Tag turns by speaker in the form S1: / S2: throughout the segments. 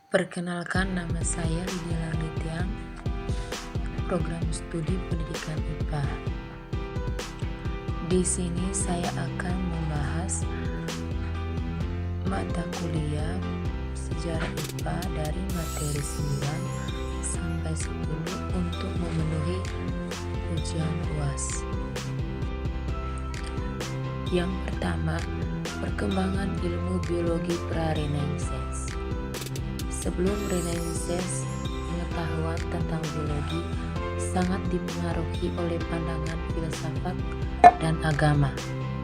S1: Perkenalkan, nama saya Lydia Larlitiang, program studi pendidikan IPA. Di sini saya akan membahas mata kuliah sejarah IPA dari materi 9 sampai 10 untuk memenuhi ujian UAS. Yang pertama, perkembangan ilmu biologi pra-Renaissance. Sebelum Renaissance, pengetahuan tentang biologi sangat dipengaruhi oleh pandangan filsafat dan agama.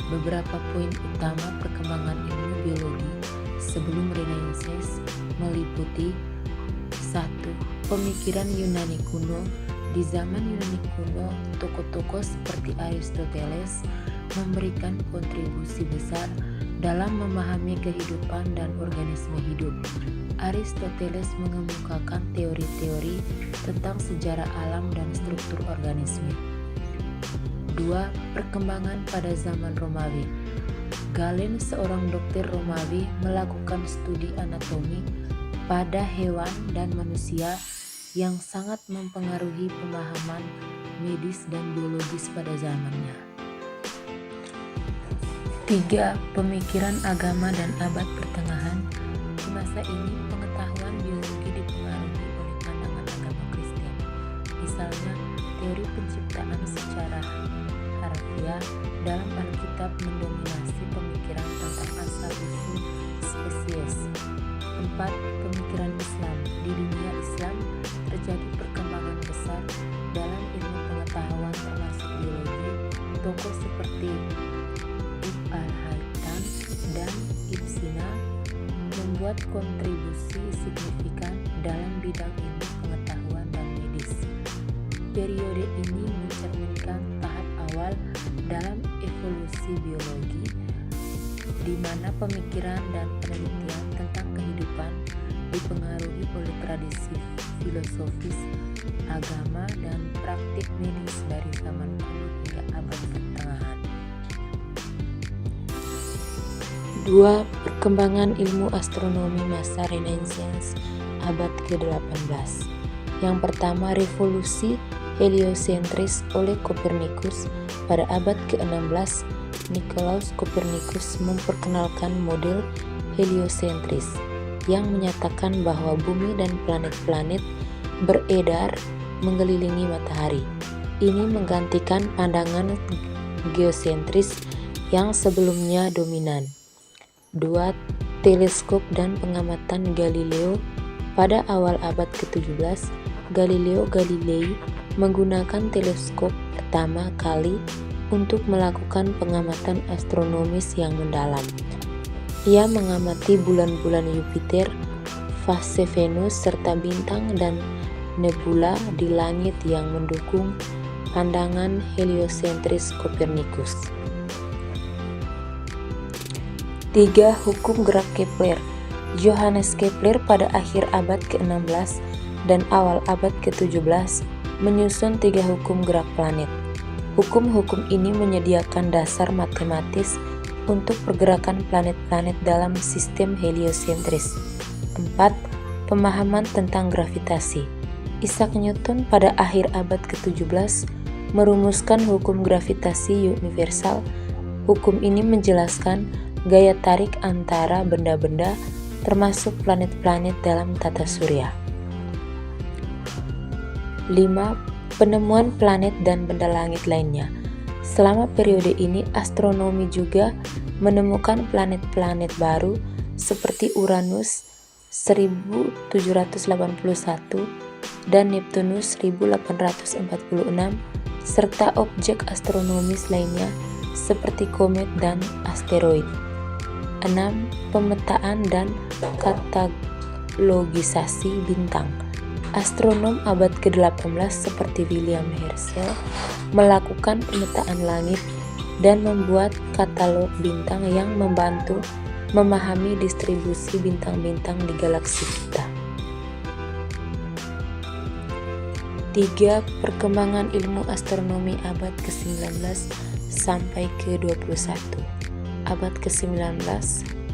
S1: Beberapa poin utama perkembangan ilmu biologi sebelum Renaissance meliputi: 1. Pemikiran Yunani kuno. Di zaman Yunani kuno, tokoh-tokoh seperti Aristoteles memberikan kontribusi besar dalam memahami kehidupan dan organisme hidup. Aristoteles mengemukakan teori-teori tentang sejarah alam dan struktur organisme. 2. Perkembangan pada zaman Romawi. Galen, seorang dokter Romawi, melakukan studi anatomi pada hewan dan manusia yang sangat mempengaruhi pemahaman medis dan biologis pada zamannya. 3. Pemikiran agama dan abad pertengahan. Di masa ini, pengetahuan biologi dipengaruhi oleh pandangan agama Kristen. Misalnya, teori penciptaan secara harfiah dalam Alkitab mendominasi pemikiran tentang asal-usul spesies. 4. Pemikiran Islam. Di dunia Islam, terjadi perkembangan besar dalam ilmu pengetahuan termasuk biologi. Tokoh seperti Ibn al-Haytham dan Ibn Sina membuat kontribusi signifikan dalam bidang ilmu pengetahuan dan medis. Periode ini mencerminkan tahap awal dalam evolusi biologi, di mana pemikiran dan penelitian tentang kehidupan dipengaruhi oleh tradisi filosofis, agama, dan praktik medis dari zaman kuno hingga abad pertengahan. 2. Perkembangan ilmu astronomi masa Renaissance abad ke-18. Yang pertama, revolusi heliosentris oleh Copernicus. Pada abad ke-16, Nicolaus Copernicus memperkenalkan model heliosentris yang menyatakan bahwa bumi dan planet-planet beredar mengelilingi matahari. Ini menggantikan pandangan geosentris yang sebelumnya dominan. 2. Teleskop dan pengamatan Galileo. Pada awal abad ke-17, Galileo Galilei menggunakan teleskop pertama kali untuk melakukan pengamatan astronomis yang mendalam. Ia mengamati bulan-bulan Jupiter, fase Venus, serta bintang dan nebula di langit yang mendukung pandangan heliosentris Copernicus. 3. Hukum gerak Kepler. Johannes Kepler pada akhir abad ke-16 dan awal abad ke-17 menyusun 3 hukum gerak planet. Hukum-hukum ini menyediakan dasar matematis untuk pergerakan planet-planet dalam sistem heliosentris. 4. Pemahaman tentang gravitasi. Isaac Newton pada akhir abad ke-17 merumuskan hukum gravitasi universal. Hukum ini menjelaskan gaya tarik antara benda-benda termasuk planet-planet dalam tata surya. 5. Penemuan planet dan benda langit lainnya. Selama periode ini, astronomi juga menemukan planet-planet baru seperti Uranus 1781 dan Neptunus 1846, serta objek astronomis lainnya seperti komet dan asteroid. 6. Pemetaan dan katalogisasi bintang. Astronom abad ke-18 seperti William Herschel melakukan pemetaan langit dan membuat katalog bintang yang membantu memahami distribusi bintang-bintang di galaksi kita. 3. Perkembangan ilmu astronomi abad ke-19 sampai ke-21. Abad ke-19.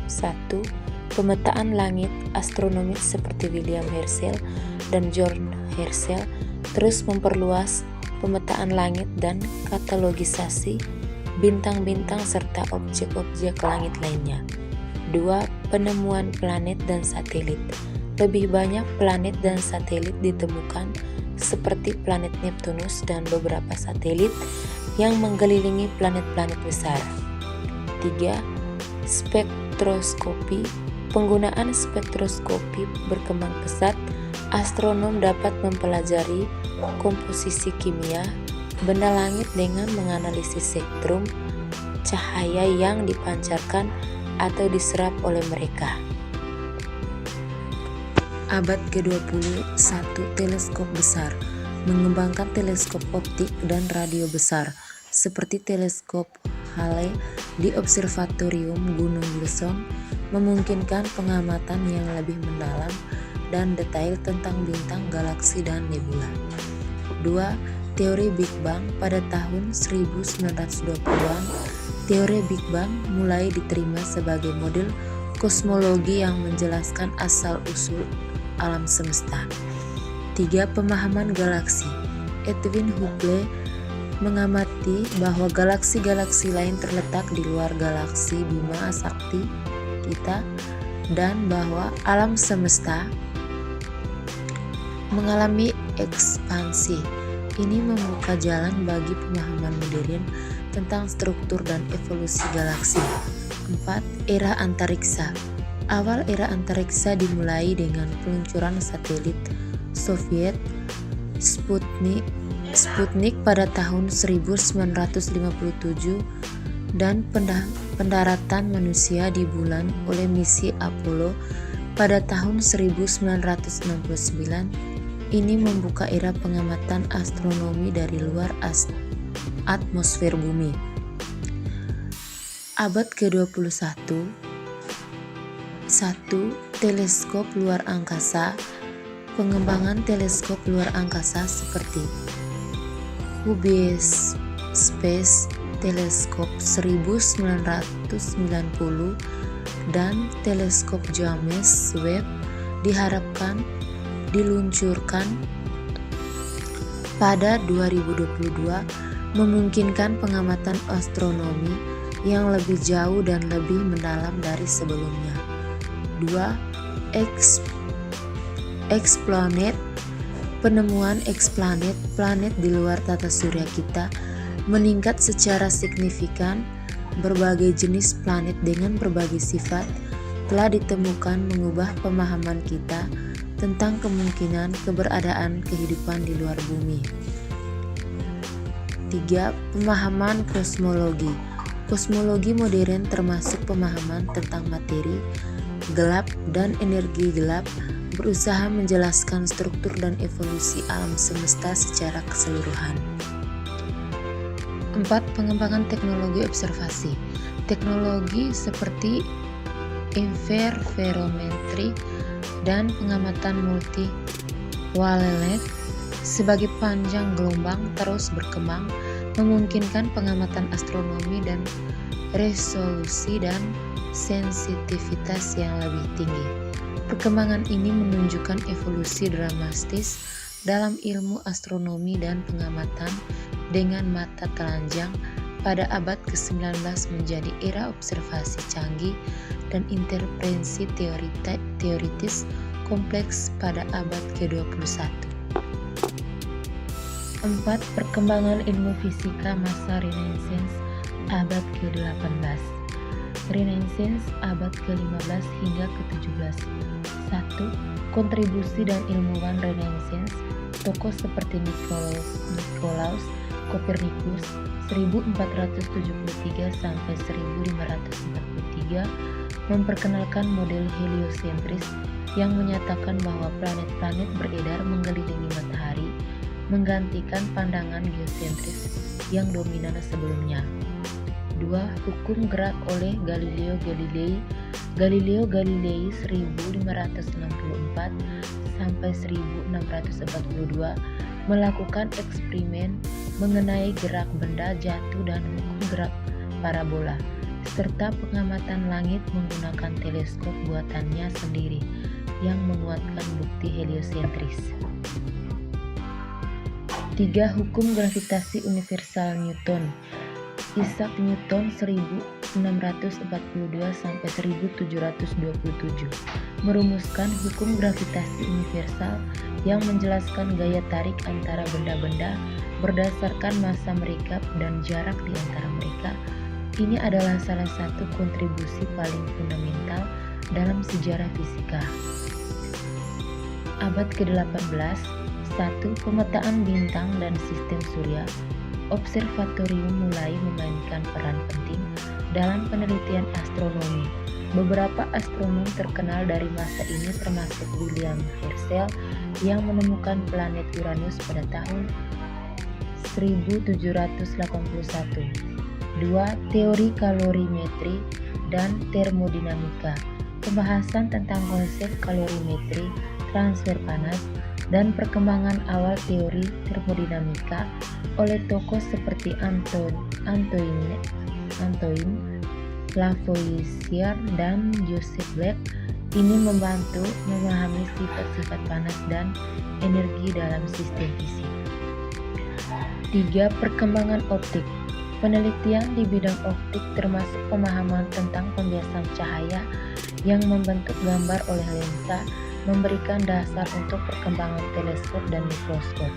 S1: 1. pemetaan langit astronomis seperti William Herschel dan George Herschel terus memperluas pemetaan langit dan katalogisasi bintang-bintang serta objek-objek langit lainnya. 2. Penemuan planet dan satelit. Lebih banyak planet dan satelit ditemukan seperti planet Neptunus dan beberapa satelit yang mengelilingi planet-planet besar. 3. Spektroskopi. Penggunaan spektroskopi berkembang pesat. Astronom dapat mempelajari komposisi kimia benda langit dengan menganalisis spektrum cahaya yang dipancarkan atau diserap oleh mereka. Abad ke-21, teleskop besar. Mengembangkan teleskop optik dan radio besar seperti teleskop Halley di Observatorium Gunung Wilson memungkinkan pengamatan yang lebih mendalam dan detail tentang bintang, galaksi, dan nebula. 2. Teori Big Bang. Pada tahun 1920-an, teori Big Bang mulai diterima sebagai model kosmologi yang menjelaskan asal-usul alam semesta. 3. Pemahaman galaksi. Edwin Hubble mengamati bahwa galaksi-galaksi lain terletak di luar galaksi Bima Sakti kita dan bahwa alam semesta mengalami ekspansi. Ini membuka jalan bagi pemahaman modern tentang struktur dan evolusi galaksi. 4. Era antariksa. Awal era antariksa dimulai dengan peluncuran satelit Soviet Sputnik pada tahun 1957 dan pendaratan manusia di bulan oleh misi Apollo pada tahun 1969. Ini membuka era pengamatan astronomi dari luar atmosfer bumi. Abad ke-21. 1. Teleskop luar angkasa. Pengembangan teleskop luar angkasa seperti Hubble Space Telescope 1990 dan teleskop James Webb diharapkan diluncurkan pada 2022 memungkinkan pengamatan astronomi yang lebih jauh dan lebih mendalam dari sebelumnya. 2. Exoplanet. Penemuan exoplanet, planet di luar tata surya kita, meningkat secara signifikan. Berbagai jenis planet dengan berbagai sifat telah ditemukan mengubah pemahaman kita tentang kemungkinan keberadaan kehidupan di luar bumi. 3. Pemahaman kosmologi. Kosmologi modern termasuk pemahaman tentang materi gelap dan energi gelap, berusaha menjelaskan struktur dan evolusi alam semesta secara keseluruhan. 4. Pengembangan teknologi observasi. Teknologi seperti interferometri dan pengamatan multi wavelength sebagai panjang gelombang terus berkembang, memungkinkan pengamatan astronomi dan resolusi dan sensitivitas yang lebih tinggi. Perkembangan ini menunjukkan evolusi dramatis dalam ilmu astronomi dan pengamatan dengan mata telanjang pada abad ke-19 menjadi era observasi canggih dan interpretasi teoritis kompleks pada abad ke-21. 4. Perkembangan ilmu fisika masa Renaissance abad ke-18. Renaissance abad ke-15 hingga ke-17. 1. Kontribusi dan ilmuwan Renaissance. Tokoh seperti Nicolaus Copernicus 1473 sampai 1543 memperkenalkan model heliosentris yang menyatakan bahwa planet-planet beredar mengelilingi matahari, menggantikan pandangan geosentris yang dominan sebelumnya. 2. Hukum gerak oleh Galileo Galilei. Galileo Galilei 1564 sampai 1642 melakukan eksperimen mengenai gerak benda jatuh dan hukum gerak parabola. serta pengamatan langit menggunakan teleskop buatannya sendiri yang menguatkan bukti heliosentris. 3. Hukum gravitasi universal Newton. Isaac Newton 1642-1727 merumuskan hukum gravitasi universal yang menjelaskan gaya tarik antara benda-benda berdasarkan massa mereka dan jarak di antara mereka. Ini adalah salah satu kontribusi paling fundamental dalam sejarah fisika. Abad ke-18. 1. Pemetaan bintang dan sistem surya. Observatorium mulai memainkan peran penting dalam penelitian astronomi. Beberapa astronom terkenal dari masa ini termasuk William Herschel yang menemukan planet Uranus pada tahun 1781. 2. Teori kalorimetri dan termodinamika. Pembahasan tentang konsep kalorimetri, transfer panas, dan perkembangan awal teori termodinamika oleh tokoh seperti Antoine Lavoisier dan Joseph Black. Ini membantu memahami sifat-sifat panas dan energi dalam sistem fisik. 3. Perkembangan optik. Penelitian di bidang optik termasuk pemahaman tentang pembiasan cahaya yang membentuk gambar oleh lensa memberikan dasar untuk perkembangan teleskop dan mikroskop.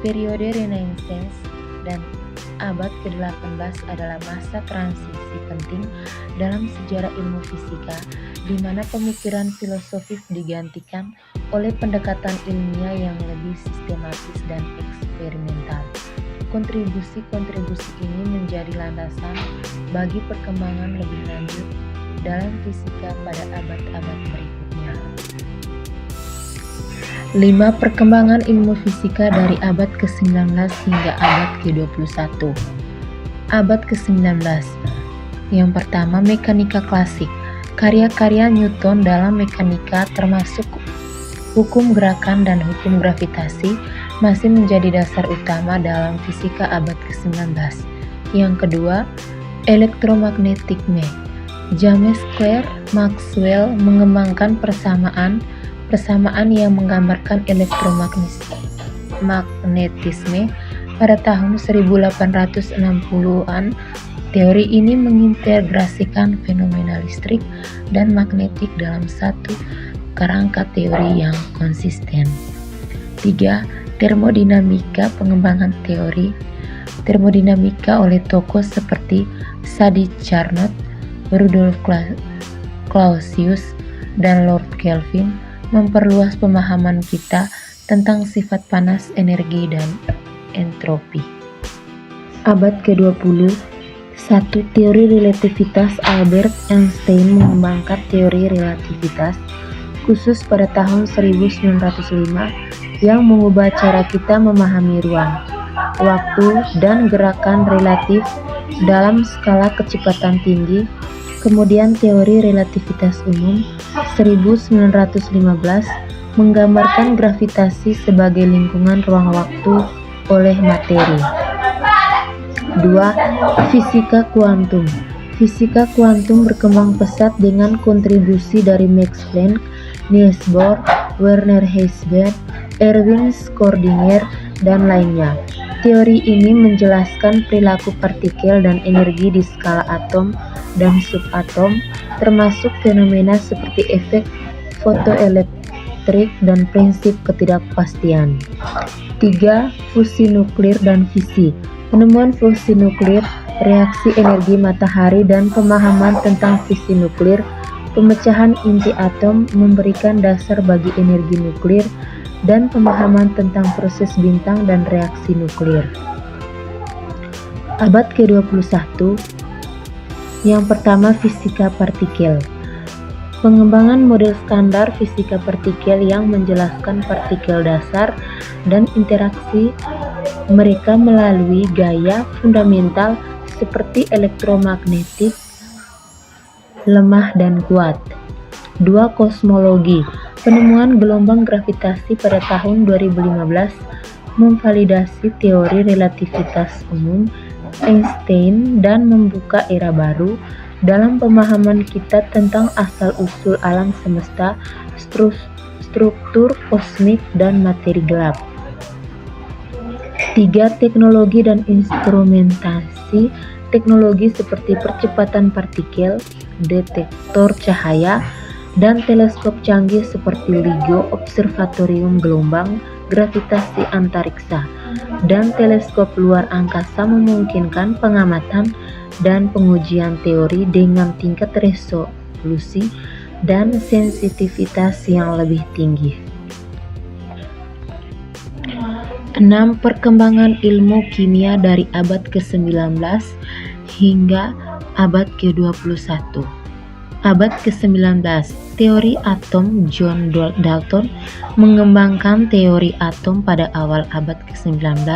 S1: Periode Renaissance dan abad ke-18 adalah masa transisi penting dalam sejarah ilmu fisika, di mana pemikiran filosofis digantikan oleh pendekatan ilmiah yang lebih sistematis dan eksperimental. Kontribusi-kontribusi ini menjadi landasan bagi perkembangan lebih lanjut dalam fisika pada abad-abad berikutnya. 5. Perkembangan ilmu fisika dari abad ke-19 hingga abad ke-21. Abad ke-19. Yang pertama, mekanika klasik. Karya-karya Newton dalam mekanika termasuk hukum gerakan dan hukum gravitasi masih menjadi dasar utama dalam fisika abad ke-19. Yang kedua, elektromagnetisme. James Clerk Maxwell mengembangkan persamaan yang menggambarkan elektromagnetisme pada tahun 1860-an. Teori ini mengintegrasikan fenomena listrik dan magnetik dalam satu kerangka teori yang konsisten. 3. Termodinamika. Pengembangan teori termodinamika oleh tokoh seperti Sadi Carnot, Rudolf Clausius, dan Lord Kelvin memperluas pemahaman kita tentang sifat panas, energi, dan entropi. Abad ke-20. 1. Teori relativitas. Albert Einstein mengembangkan teori relativitas khusus pada tahun 1905 yang mengubah cara kita memahami ruang, waktu, dan gerakan relatif dalam skala kecepatan tinggi. Kemudian teori relativitas umum 1915 menggambarkan gravitasi sebagai lingkungan ruang-waktu oleh materi. 2. Fisika kuantum. Fisika kuantum berkembang pesat dengan kontribusi dari Max Planck, Niels Bohr, Werner Heisenberg, Erwin Schrödinger, dan lainnya. Teori ini menjelaskan perilaku partikel dan energi di skala atom dan subatom, termasuk fenomena seperti efek fotoelektrik dan prinsip ketidakpastian. 3. Fusi nuklir dan fisi. Penemuan fusi nuklir, reaksi energi matahari, dan pemahaman tentang fisi nuklir, pemecahan inti atom memberikan dasar bagi energi nuklir dan pemahaman tentang proses bintang dan reaksi nuklir. Abad ke-21. Yang pertama, fisika partikel. Pengembangan model standar fisika partikel yang menjelaskan partikel dasar dan interaksi mereka melalui gaya fundamental seperti elektromagnetik, lemah dan kuat. 2. Kosmologi. Penemuan gelombang gravitasi pada tahun 2015 memvalidasi teori relativitas umum Einstein dan membuka era baru dalam pemahaman kita tentang asal-usul alam semesta, struktur kosmik, dan materi gelap. 3. Teknologi dan instrumentasi. Teknologi seperti percepatan partikel, detektor cahaya, dan teleskop canggih seperti LIGO, Observatorium Gelombang Gravitasi Antariksa, dan teleskop luar angkasa memungkinkan pengamatan dan pengujian teori dengan tingkat resolusi dan sensitivitas yang lebih tinggi. 6. Perkembangan ilmu kimia dari abad ke-19 hingga abad ke-21. Abad ke-19, teori atom. John Dalton mengembangkan teori atom pada awal abad ke-19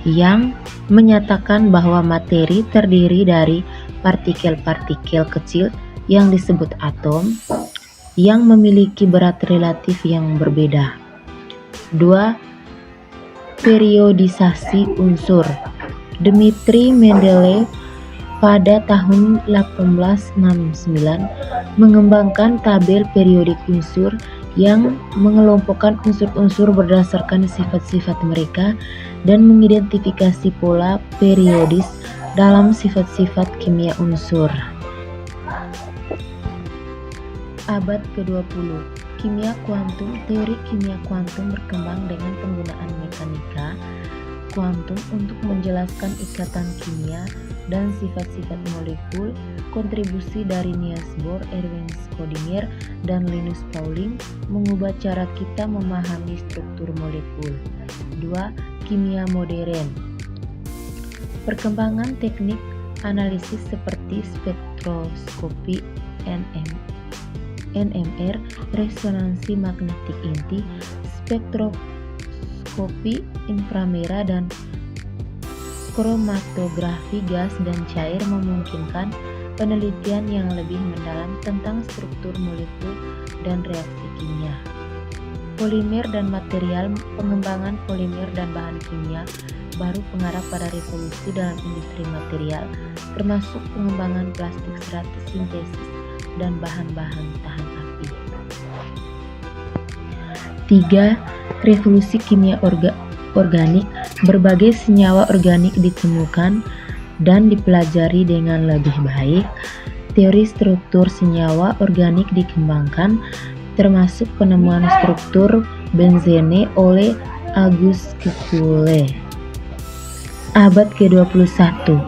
S1: yang menyatakan bahwa materi terdiri dari partikel-partikel kecil yang disebut atom yang memiliki berat relatif yang berbeda. 2. Periodisasi unsur. Dmitri Mendeleev pada tahun 1869 mengembangkan tabel periodik unsur yang mengelompokkan unsur-unsur berdasarkan sifat-sifat mereka dan mengidentifikasi pola periodis dalam sifat-sifat kimia unsur. Abad ke-20. Kimia kuantum. Teori kimia kuantum berkembang dengan penggunaan mekanika kuantum untuk menjelaskan ikatan kimia dan sifat-sifat molekul. Kontribusi dari Niels Bohr, Erwin Schrödinger, dan Linus Pauling mengubah cara kita memahami struktur molekul. 2. Kimia modern. Perkembangan teknik analisis seperti spektroskopi, NMR, resonansi magnetik inti, spektroskopi inframerah, dan kromatografi gas dan cair memungkinkan penelitian yang lebih mendalam tentang struktur molekul dan reaksi kimia. Polimer dan material. Pengembangan polimer dan bahan kimia baru pengarah pada revolusi dalam industri material, termasuk pengembangan plastik serat, sintesis, dan bahan-bahan tahan api. 3. Revolusi kimia organik. Berbagai senyawa organik ditemukan dan dipelajari dengan lebih baik. Teori struktur senyawa organik dikembangkan, termasuk penemuan struktur benzene oleh Auguste Kekulé. Abad ke-21.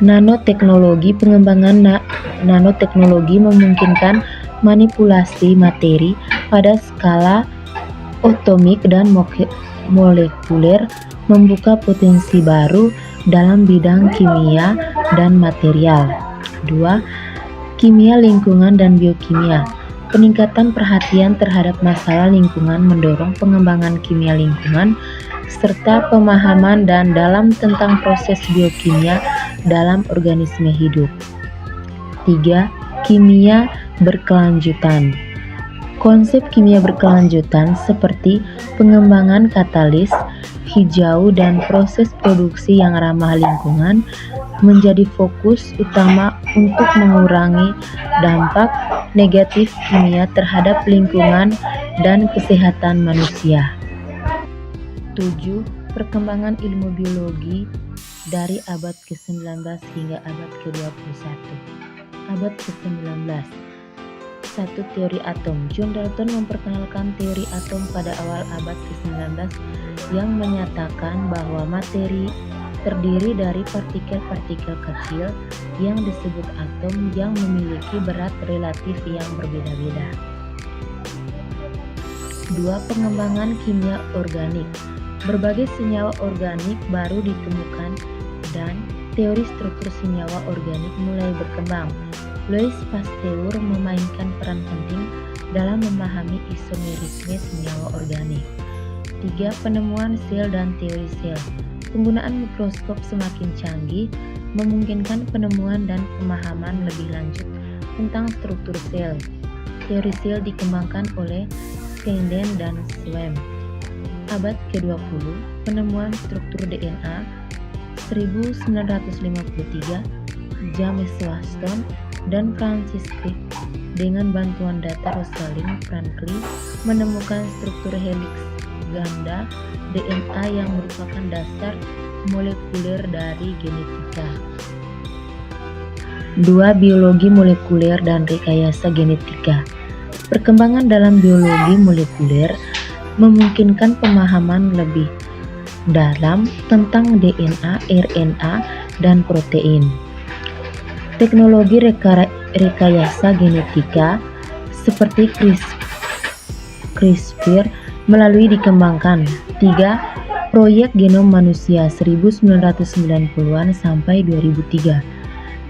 S1: Nanoteknologi. Pengembangan nanoteknologi memungkinkan manipulasi materi pada skala atomik dan molekuler, membuka potensi baru dalam bidang kimia dan material. 2. Kimia lingkungan dan biokimia. Peningkatan perhatian terhadap masalah lingkungan mendorong pengembangan kimia lingkungan serta pemahaman dan dalam tentang proses biokimia dalam organisme hidup. 3. Kimia berkelanjutan. Konsep kimia berkelanjutan seperti pengembangan katalis hijau dan proses produksi yang ramah lingkungan menjadi fokus utama untuk mengurangi dampak negatif kimia terhadap lingkungan dan kesehatan manusia. 7. Perkembangan ilmu biologi dari abad ke-19 hingga abad ke-21. Abad ke-19. 1. Teori atom. John Dalton memperkenalkan teori atom pada awal abad ke-19 yang menyatakan bahwa materi terdiri dari partikel-partikel kecil yang disebut atom yang memiliki berat relatif yang berbeda-beda. 2. Pengembangan kimia organik. Berbagai senyawa organik baru ditemukan dan teori struktur senyawa organik mulai berkembang. Louis Pasteur memainkan peran penting dalam memahami isomerisme senyawa organik. 3. Penemuan sel dan teori sel. Penggunaan mikroskop semakin canggih memungkinkan penemuan dan pemahaman lebih lanjut tentang struktur sel. Teori sel dikembangkan oleh Schleiden dan Schwamm. Abad ke-20. Penemuan struktur DNA. 1953, James Watson, dan Francis Crick. Dengan bantuan data Rosalind Franklin menemukan struktur heliks ganda DNA yang merupakan dasar molekuler dari genetika. 2. Biologi molekuler dan rekayasa genetika. Perkembangan dalam biologi molekuler memungkinkan pemahaman lebih dalam tentang DNA, RNA, dan protein. Teknologi rekayasa genetika seperti CRISPR melalui dikembangkan. 3. Proyek Genom Manusia 1990-an sampai 2003.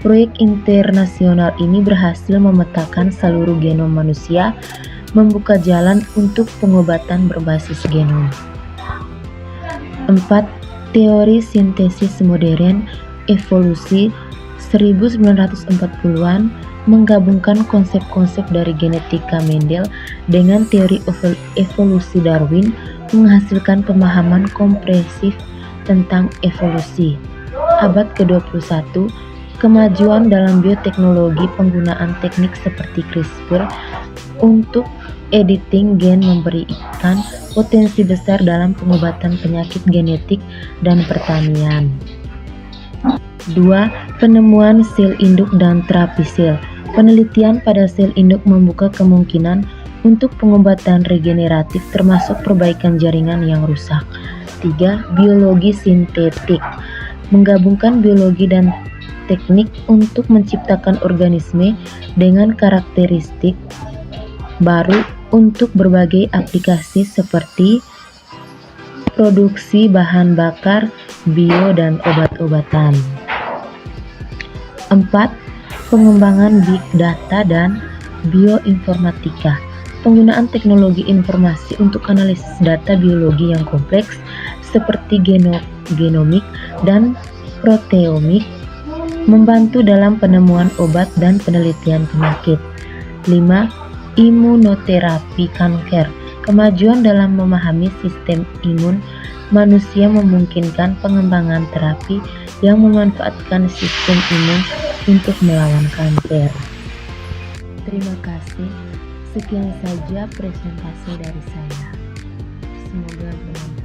S1: Proyek internasional ini berhasil memetakan seluruh genom manusia, membuka jalan untuk pengobatan berbasis genom. 4. Teori sintesis modern evolusi 1940-an menggabungkan konsep-konsep dari genetika Mendel dengan teori evolusi Darwin, menghasilkan pemahaman komprehensif tentang evolusi. Abad ke-21, kemajuan dalam bioteknologi, penggunaan teknik seperti CRISPR untuk editing gen memberikan potensi besar dalam pengobatan penyakit genetik dan pertanian. 2. Penemuan sel induk dan terapi sel. Penelitian pada sel induk membuka kemungkinan untuk pengobatan regeneratif termasuk perbaikan jaringan yang rusak. 3. Biologi sintetik. Menggabungkan biologi dan teknik untuk menciptakan organisme dengan karakteristik baru untuk berbagai aplikasi seperti produksi bahan bakar, bio, dan obat-obatan. 4. Pengembangan big data dan bioinformatika. Penggunaan teknologi informasi untuk analisis data biologi yang kompleks seperti genomik dan proteomik membantu dalam penemuan obat dan penelitian penyakit. 5. Imunoterapi kanker. Kemajuan dalam memahami sistem imun manusia memungkinkan pengembangan terapi yang memanfaatkan sistem imun untuk melawan kanker. Terima kasih. Sekian saja presentasi dari saya. Semoga bermanfaat.